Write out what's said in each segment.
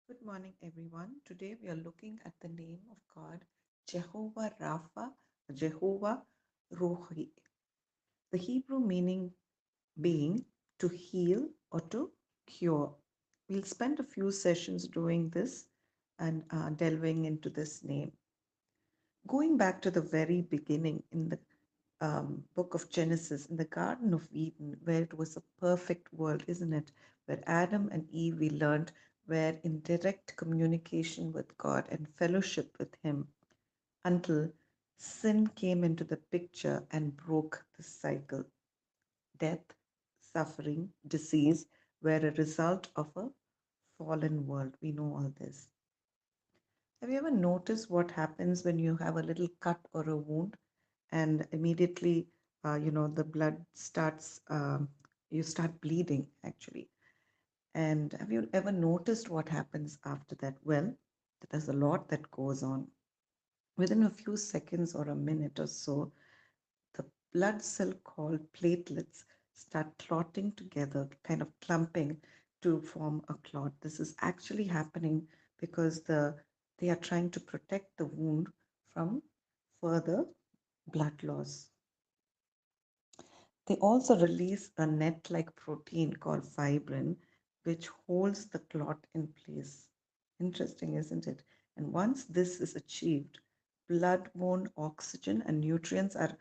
Good morning, everyone. Today we are looking at the name of God, Jehovah Rapha, Jehovah Rohi. The Hebrew meaning being to heal or to cure. We'll spend a few sessions doing this and delving into this name. Going back to the very beginning in the book of Genesis, in the Garden of Eden, where it was a perfect world, isn't it? Where Adam and Eve, we learned, were in direct communication with God and fellowship with Him until sin came into the picture and broke the cycle. Death, suffering, disease were a result of a fallen world. We know all this. Have you ever noticed what happens when you have a little cut or a wound and immediately, the blood starts, you start bleeding actually. And have you ever noticed what happens after that? Well, there's a lot that goes on. Within a few seconds or a minute or so, the blood cell called platelets start clotting together, kind of clumping to form a clot. This is actually happening because they are trying to protect the wound from further blood loss. They also release a net-like protein called fibrin, which holds the clot in place. Interesting, isn't it? And once this is achieved, blood-borne oxygen and nutrients are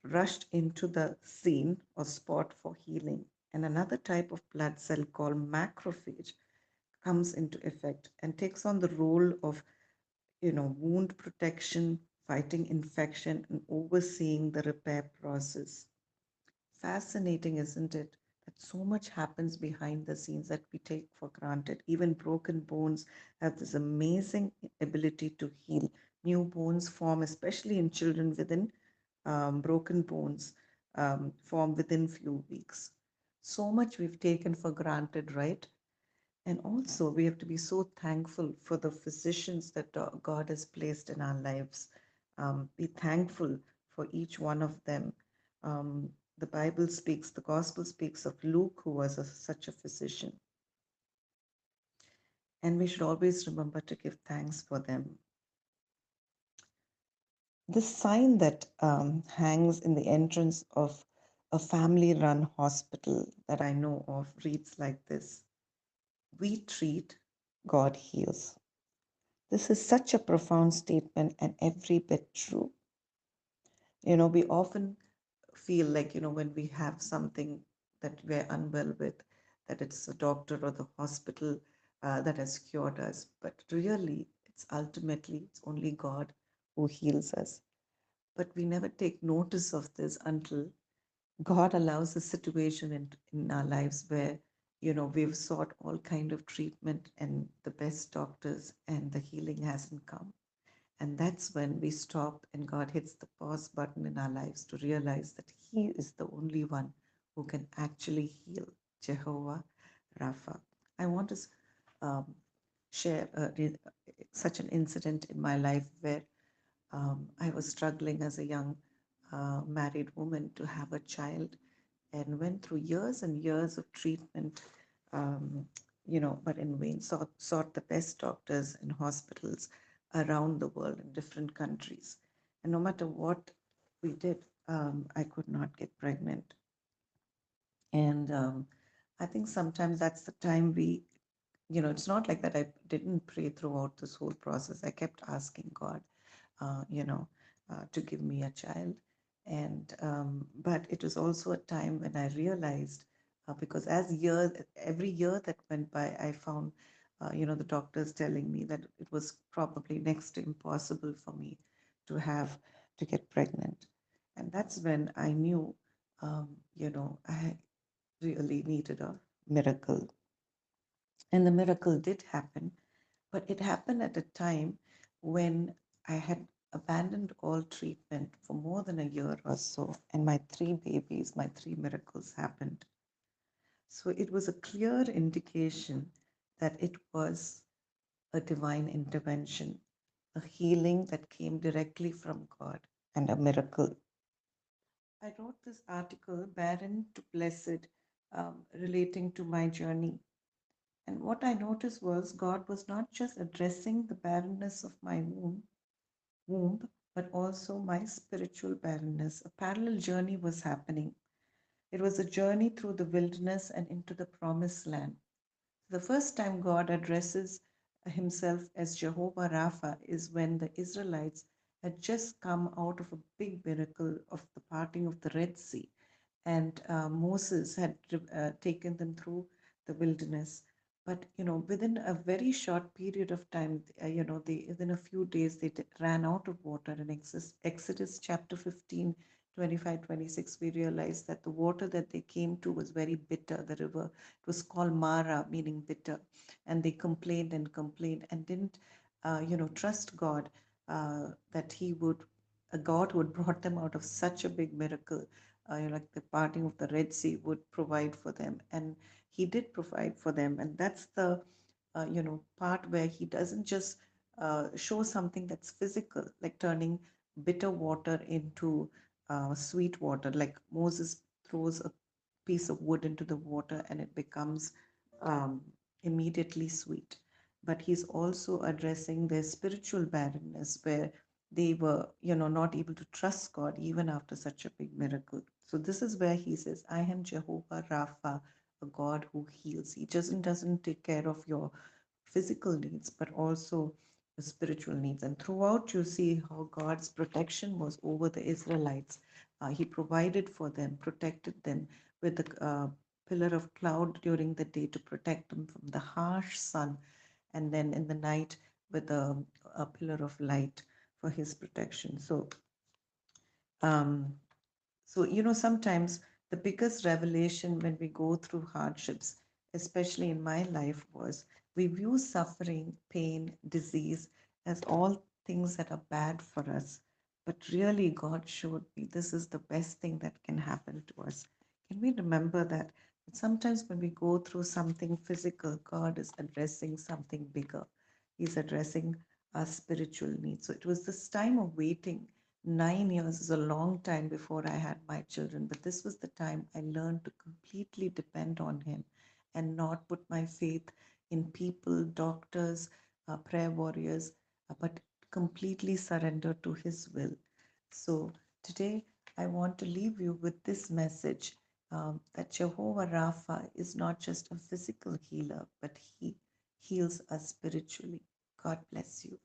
rushed into the scene or spot for healing. And another type of blood cell called macrophage comes into effect and takes on the role of, wound protection, fighting infection, and overseeing the repair process. Fascinating, isn't it? That so much happens behind the scenes that we take for granted. Even broken bones have this amazing ability to heal. New bones form, especially in children within broken bones, form within few weeks. So much we've taken for granted, right? And also, we have to be so thankful for the physicians that God has placed in our lives. Be thankful for each one of them. The Bible speaks, the gospel speaks of Luke, who was such a physician. And we should always remember to give thanks for them. This sign that hangs in the entrance of a family run hospital that I know of reads like this: We treat, God heals. This is such a profound statement and every bit true. We often feel like, when we have something that we're unwell with, that it's a doctor or the hospital that has cured us. But really, it's only God who heals us. But we never take notice of this until God allows a situation in our lives where, we've sought all kind of treatment and the best doctors and the healing hasn't come. And that's when we stop and God hits the pause button in our lives to realize that He is the only one who can actually heal, Jehovah Rapha. I want to um, share such an incident in my life where I was struggling as a young married woman to have a child and went through years and years of treatment, um, but in vain, sought the best doctors in hospitals around the world in different countries. And no matter what we did, I could not get pregnant. And I think sometimes that's the time it's not like that I didn't pray throughout this whole process. I kept asking God, to give me a child. And but it was also a time when I realized, because every year that went by, I found, the doctors telling me that it was probably next to impossible for me to have to get pregnant. And that's when I knew, I really needed a miracle. And the miracle did happen, but it happened at a time when I had abandoned all treatment for more than a year or so, and my three babies, my three miracles happened. So it was a clear indication that it was a divine intervention, a healing that came directly from God, and a miracle. I wrote this article, Barren to Blessed, relating to my journey. And what I noticed was God was not just addressing the barrenness of my womb, but also my spiritual barrenness. A parallel journey was happening. It was a journey through the wilderness and into the promised land. The first time God addresses himself as Jehovah Rapha is when the Israelites had just come out of a big miracle of the parting of the Red Sea, and Moses had taken them through the wilderness. But within a very short period of time, they within a few days ran out of water. In Exodus chapter 15, 25, 26, we realized that the water that they came to was very bitter. The river, it was called Mara, meaning bitter, and they complained and complained and didn't, trust God, that He would, a God who had brought them out of such a big miracle, like the parting of the Red Sea, would provide for them. And He did provide for them. And that's the, part where He doesn't just show something that's physical, like turning bitter water into sweet water, like Moses throws a piece of wood into the water and it becomes um, immediately sweet. But he's also addressing their spiritual barrenness where they were, not able to trust God even after such a big miracle. So this is where he says, I am Jehovah Rapha, a God who heals. He doesn't take care of your physical needs, but also the spiritual needs. And throughout, you see how God's protection was over the Israelites. He provided for them, protected them with the pillar of cloud during the day to protect them from the harsh sun, and then in the night with a pillar of light for his protection. Um, sometimes the biggest revelation when we go through hardships, especially in my life, was we view suffering, pain, disease as all things that are bad for us. But really, God showed me this is the best thing that can happen to us. Can we remember that? That sometimes when we go through something physical, God is addressing something bigger. He's addressing our spiritual needs. So it was this time of waiting. 9 years is a long time before I had my children, but this was the time I learned to completely depend on Him and not put my faith in people, doctors, prayer warriors, but completely surrender to His will. So today I want to leave you with this message, that Jehovah Rapha is not just a physical healer, but He heals us spiritually. God bless you.